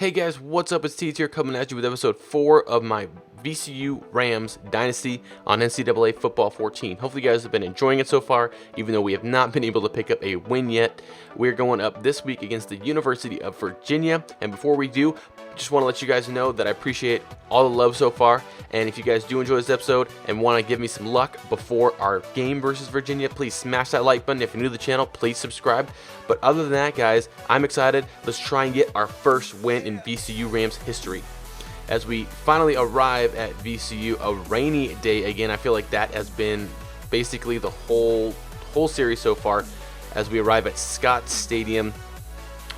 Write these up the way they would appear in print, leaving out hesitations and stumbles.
Hey guys, what's up? It's Teeds here coming at you with episode 4 of my VCU RAMS Dynasty on NCAA Football 14. Hopefully you guys have been enjoying it so far, even though we have not been able to pick up a win yet. We're going up this week against the University of Virginia, and before we do, just want to let you guys know that I appreciate all the love so far, and if you guys do enjoy this episode and want to give me some luck before our game versus Virginia, please smash that like button. If you're new to the channel, please subscribe. But other than that, guys, I'm excited. Let's try and get our first win in VCU Rams history. As we finally arrive at VCU, a rainy day again. I feel like that has been basically the whole series so far as we arrive at Scott Stadium.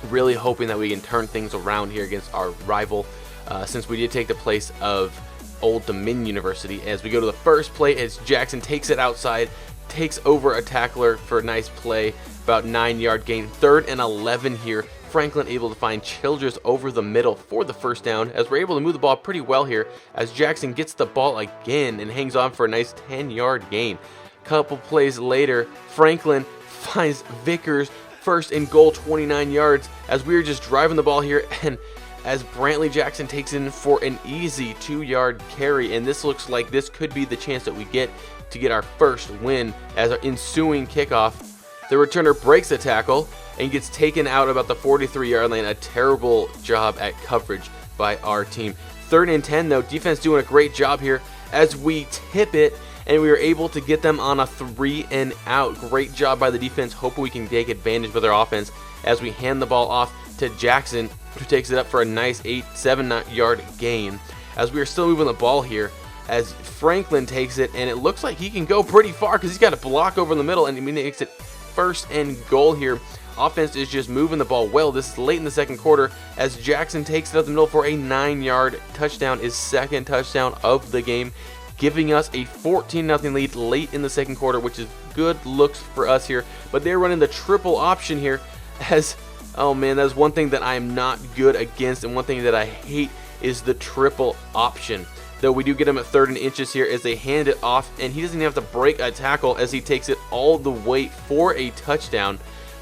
Really hoping that we can turn things around here against our rival, since we did take the place of Old Dominion University. As we go to the first play, as Jackson takes it outside, takes over a tackler for a nice play, about 9-yard gain. 3rd and 11 here. Franklin able to find Childress over the middle for the first down, as we're able to move the ball pretty well here, as Jackson gets the ball again and hangs on for a nice 10-yard gain. Couple plays later, Franklin finds Vickers, 1st and goal, 29 yards, as we are just driving the ball here, and as Brantley Jackson takes in for an easy 2-yard carry, and this looks like this could be the chance that we get to get our first win. As our ensuing kickoff, the returner breaks the tackle and gets taken out about the 43-yard line. A terrible job at coverage by our team. 3rd and 10 though, defense doing a great job here as we tip it, and we were able to get them on a 3 and out. Great job by the defense. Hoping we can take advantage with our offense as we hand the ball off to Jackson, who takes it up for a nice 7-yard gain. As we are still moving the ball here, as Franklin takes it, and it looks like he can go pretty far because he's got a block over in the middle, and he makes it 1st and goal here. Offense is just moving the ball well. This is late in the second quarter as Jackson takes it up the middle for a 9-yard touchdown, his 2nd touchdown of the game, giving us a 14-0 lead late in the second quarter, which is good looks for us here. But they're running the triple option here as, oh man, that's one thing that I am not good against, and one thing that I hate is the triple option. Though we do get him at 3rd and inches here as they hand it off, and he doesn't even have to break a tackle as he takes it all the way for a touchdown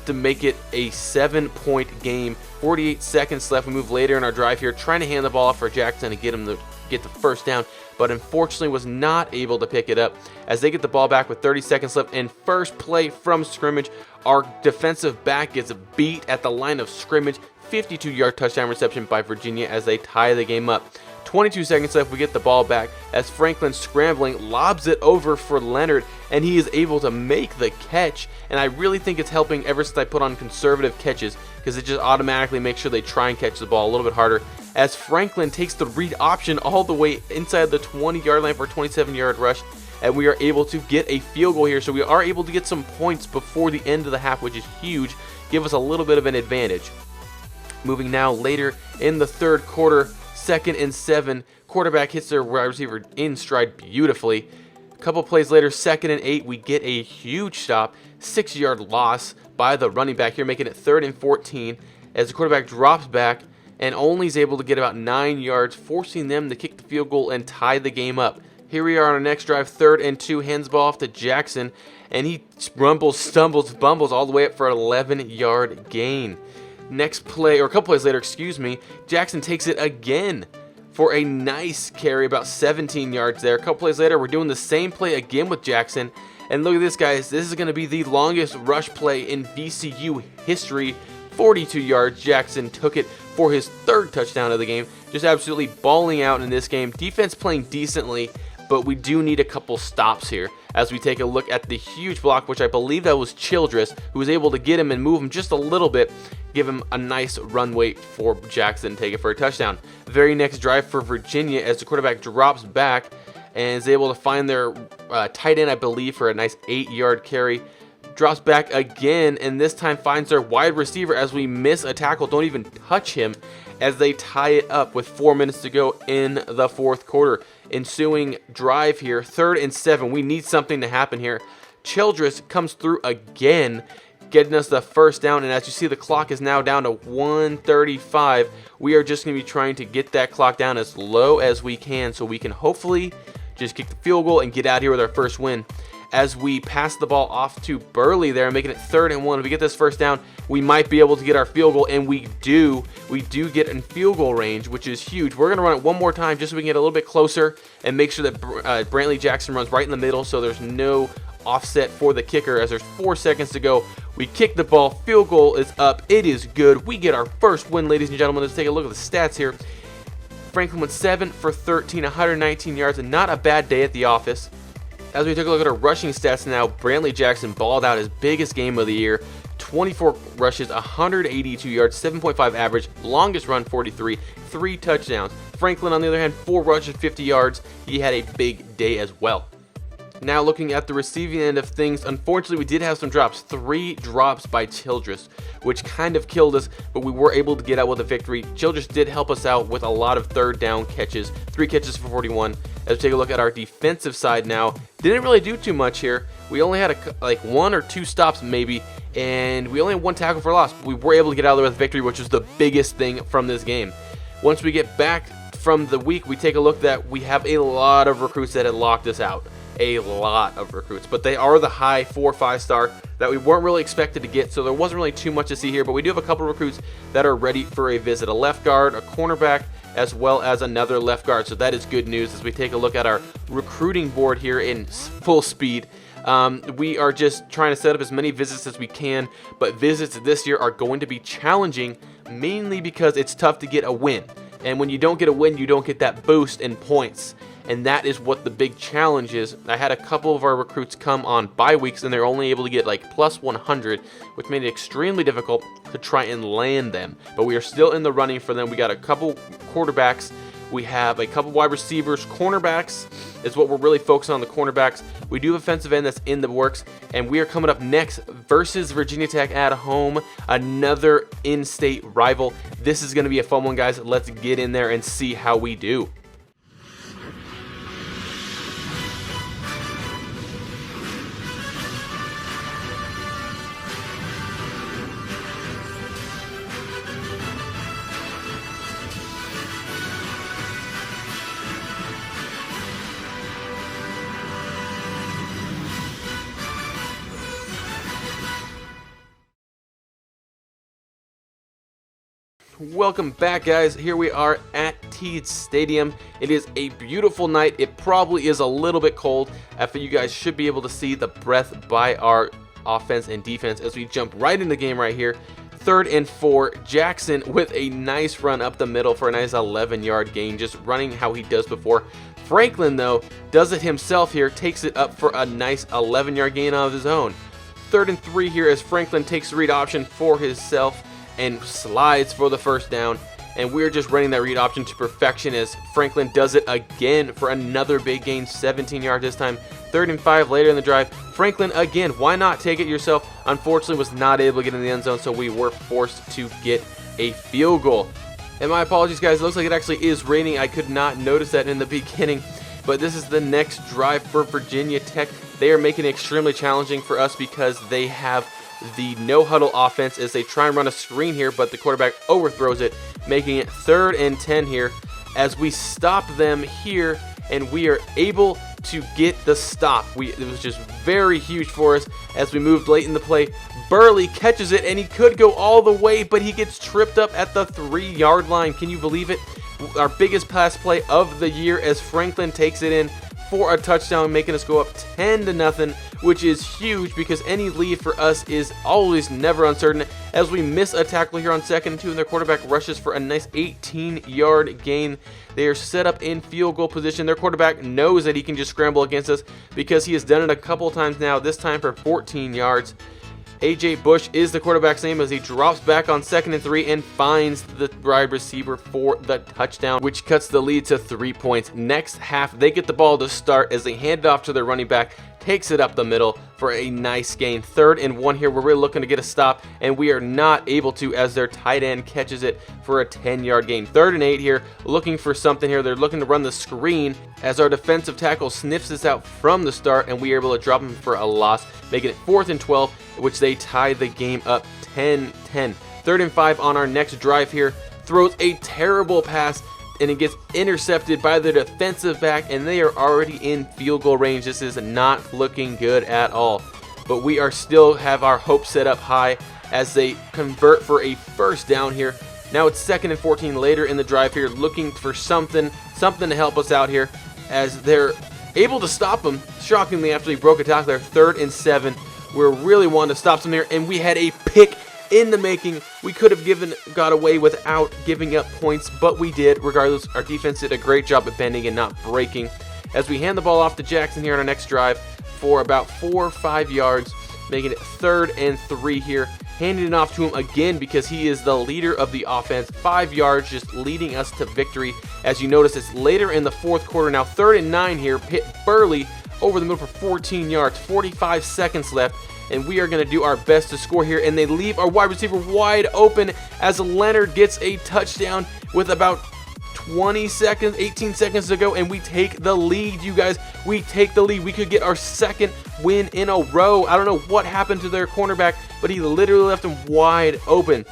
to make it a 7-point game. 48 seconds left. We move later in our drive here, trying to hand the ball off for Jackson to get him to get the first down, but unfortunately was not able to pick it up as they get the ball back with 30 seconds left. And first play from scrimmage, our defensive back gets beat at the line of scrimmage. 52-yard touchdown reception by Virginia as they tie the game up. 22 seconds left, we get the ball back as Franklin scrambling lobs it over for Leonard, and he is able to make the catch. And I really think it's helping ever since I put on conservative catches, because it just automatically makes sure they try and catch the ball a little bit harder, as Franklin takes the read option all the way inside the 20-yard line for a 27-yard rush, and we are able to get a field goal here. So we are able to get some points before the end of the half, which is huge, give us a little bit of an advantage. Moving now later in the third quarter, 2nd and 7, quarterback hits their wide receiver in stride beautifully. A couple plays later, 2nd and 8, we get a huge stop, 6-yard loss by the running back here, making it 3rd and 14 as the quarterback drops back and only is able to get about 9 yards, forcing them to kick the field goal and tie the game up. Here we are on our next drive, 3rd and 2, hands the ball off to Jackson, and he rumbles, stumbles, bumbles all the way up for an 11-yard gain. Next play, or a couple plays later, Jackson takes it again for a nice carry, about 17 yards there. A couple plays later, we're doing the same play again with Jackson. And look at this, guys. This is going to be the longest rush play in VCU history. 42 yards. Jackson took it for his 3rd touchdown of the game. Just absolutely balling out in this game. Defense playing decently, but we do need a couple stops here as we take a look at the huge block, which I believe that was Childress, who was able to get him and move him just a little bit, give him a nice runway for Jackson to take it for a touchdown. Very next drive for Virginia as the quarterback drops back and is able to find their tight end, I believe, for a nice 8-yard carry. Drops back again, and this time finds their wide receiver as we miss a tackle, don't even touch him, as they tie it up with 4 minutes to go in the 4th quarter. Ensuing drive here, 3rd and 7. We need something to happen here. Childress comes through again, getting us the first down, and as you see, the clock is now down to 1:35. We are just going to be trying to get that clock down as low as we can so we can hopefully just kick the field goal and get out here with our first win. as we pass the ball off to Burley there, making it 3rd and 1. If we get this first down, we might be able to get our field goal, and we do get in field goal range, which is huge. We're going to run it one more time just so we can get a little bit closer and make sure that Brantley Jackson runs right in the middle so there's no offset for the kicker as there's 4 seconds to go. We kick the ball, field goal is up, it is good. We get our first win, ladies and gentlemen. Let's take a look at the stats here. Franklin went 7 for 13, 119 yards, and not a bad day at the office. As we took a look at our rushing stats now, Brantley Jackson balled out his biggest game of the year. 24 rushes, 182 yards, 7.5 average, longest run 43, 3 touchdowns. Franklin, on the other hand, 4 rushes, 50 yards. He had a big day as well. Now looking at the receiving end of things, unfortunately we did have some drops. 3 drops by Childress, which kind of killed us, but we were able to get out with a victory. Childress did help us out with a lot of 3rd down catches, 3 catches for 41. As we take a look at our defensive side now, didn't really do too much here. We only had like 1 or 2 stops maybe, and we only had 1 tackle for loss. But we were able to get out of there with a victory, which was the biggest thing from this game. Once we get back from the week, we take a look that we have a lot of recruits that had locked us out. A lot of recruits, but they are the high 4-5 star that we weren't really expected to get, so there wasn't really too much to see here, but we do have a couple of recruits that are ready for a visit. A left guard, a cornerback, as well as another left guard, so that is good news as we take a look at our recruiting board here in full speed. We are just trying to set up as many visits as we can, but visits this year are going to be challenging, mainly because it's tough to get a win, and when you don't get a win, you don't get that boost in points. And that is what the big challenge is. I had a couple of our recruits come on bye weeks, and they're only able to get like plus 100, which made it extremely difficult to try and land them. But we are still in the running for them. We got a couple quarterbacks. We have a couple wide receivers. Cornerbacks is what we're really focusing on, the cornerbacks. We do have offensive end that's in the works, and we are coming up next versus Virginia Tech at home, another in-state rival. This is going to be a fun one, guys. Let's get in there and see how we do. Welcome back, guys. Here we are at Tieds Stadium. It is a beautiful night. It probably is a little bit cold. After you guys should be able to see the breath by our offense and defense as we jump right in the game right here. 3rd and 4. Jackson with a nice run up the middle for a nice 11-yard gain, just running how he does before. Franklin, though, does it himself here, takes it up for a nice 11-yard gain of his own. 3rd and 3 here as Franklin takes the read option for himself and slides for the first down, and we're just running that read option to perfection as Franklin does it again for another big gain, 17 yards this time. 3rd and 5 later in the drive. Franklin again, why not take it yourself? Unfortunately was not able to get in the end zone, so we were forced to get a field goal. And my apologies, guys, it looks like it actually is raining. I could not notice that in the beginning, but this is the next drive for Virginia Tech. They are making it extremely challenging for us because they have the no-huddle offense as they try and run a screen here, but the quarterback overthrows it, making it 3rd and 10 here as we stop them here, and we are able to get the stop. It was just very huge for us as we moved late in the play. Burley catches it, and he could go all the way, but he gets tripped up at the 3-yard line. Can you believe it? Our biggest pass play of the year as Franklin takes it in for a touchdown, making us go up 10-0, which is huge because any lead for us is always never uncertain as we miss a tackle here on 2nd and 2, and their quarterback rushes for a nice 18-yard gain. They are set up in field goal position. Their quarterback knows that he can just scramble against us because he has done it a couple times now, this time for 14 yards. AJ Bush is the quarterback's name as he drops back on 2nd and 3 and finds the wide receiver for the touchdown, which cuts the lead to 3 points. Next half, they get the ball to start as they hand it off to their running back, takes it up the middle for a nice gain. 3rd and 1 here. We're really looking to get a stop, and we are not able to as their tight end catches it for a 10-yard gain. 3rd and 8 here, looking for something here. They're looking to run the screen as our defensive tackle sniffs this out from the start, and we are able to drop him for a loss, making it 4th and 12, which they tie the game up 10-10. 3rd and 5 on our next drive here. Throws a terrible pass and it gets intercepted by the defensive back, and they are already in field goal range. This is not looking good at all. But we are still have our hopes set up high as they convert for a first down here. Now it's 2nd and 14 later in the drive here, looking for something to help us out here as they're able to stop them, shockingly, after he broke a tackle there. 3rd and 7. We're really wanting to stop them here, and we had a pick in the making. We could have got away without giving up points, but we did. Regardless, our defense did a great job at bending and not breaking. As we hand the ball off to Jackson here on our next drive for about 4 or 5 yards, making it 3rd and 3 here. Handing it off to him again because he is the leader of the offense. 5 yards, just leading us to victory. As you notice, it's later in the 4th quarter. Now 3rd and 9 here. Hit Burley over the middle for 14 yards. 45 seconds left, and we are going to do our best to score here. And they leave our wide receiver wide open as Leonard gets a touchdown with about 18 seconds to go, and we take the lead, you guys. We take the lead. We could get our 2nd win in a row. I don't know what happened to their cornerback, but he literally left him wide open.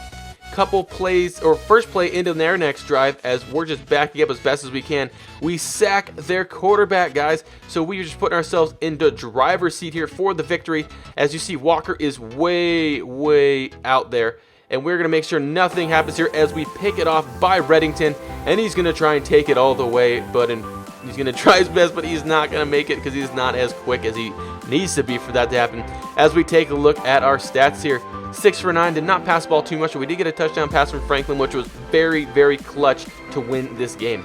Couple plays, or first play into their next drive, as we're just backing up as best as we can. We sack their quarterback, guys, so we are just putting ourselves in the driver's seat here for the victory. As you see, Walker is way out there, and we're going to make sure nothing happens here as we pick it off by Reddington, and he's going to try and take it all the way, but he's going to try his best, but he's not going to make it because he's not as quick as he needs to be for that to happen. As we take a look at our stats here, 6 for 9, did not pass the ball too much, but we did get a touchdown pass from Franklin, which was very clutch to win this game.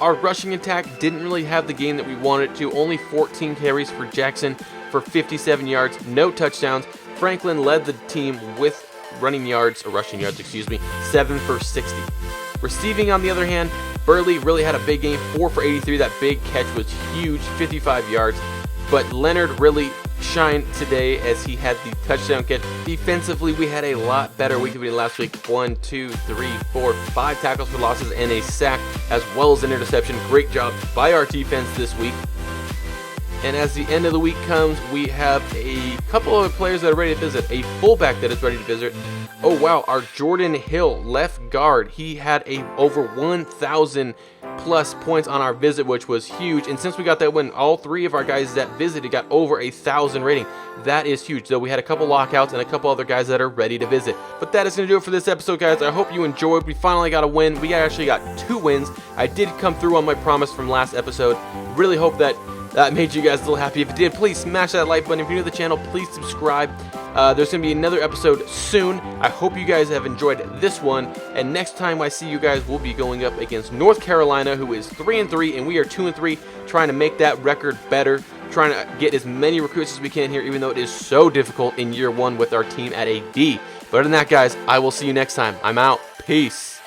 Our rushing attack didn't really have the game that we wanted to. Only 14 carries for Jackson for 57 yards, no touchdowns. Franklin led the team with rushing yards, 7 for 60. Receiving, on the other hand, Burley really had a big game, 4 for 83. That big catch was huge, 55 yards. But Leonard really shined today as he had the touchdown catch. Defensively, we had a lot better week than we did last week. 1, 2, 3, 4, 5 tackles for losses and a sack, as well as an interception. Great job by our defense this week. And as the end of the week comes, we have a couple of players that are ready to visit. A fullback that is ready to visit. Oh wow, our Jordan Hill, left guard. He had over 1,000 plus points on our visit, which was huge. And since we got that win, all 3 of our guys that visited got over 1,000 rating. That is huge. Though we had a couple lockouts and a couple other guys that are ready to visit. But that is going to do it for this episode, guys. I hope you enjoyed. We finally got a win. We actually got 2 wins. I did come through on my promise from last episode. Really hope that made you guys a little happy. If it did, please smash that like button. If you're new to the channel, please subscribe. There's going to be another episode soon. I hope you guys have enjoyed this one. And next time I see you guys, we'll be going up against North Carolina, who is 3-3, and we are 2-3, trying to make that record better, trying to get as many recruits as we can here, even though it is so difficult in year 1 with our team at a D. But other than that, guys, I will see you next time. I'm out. Peace.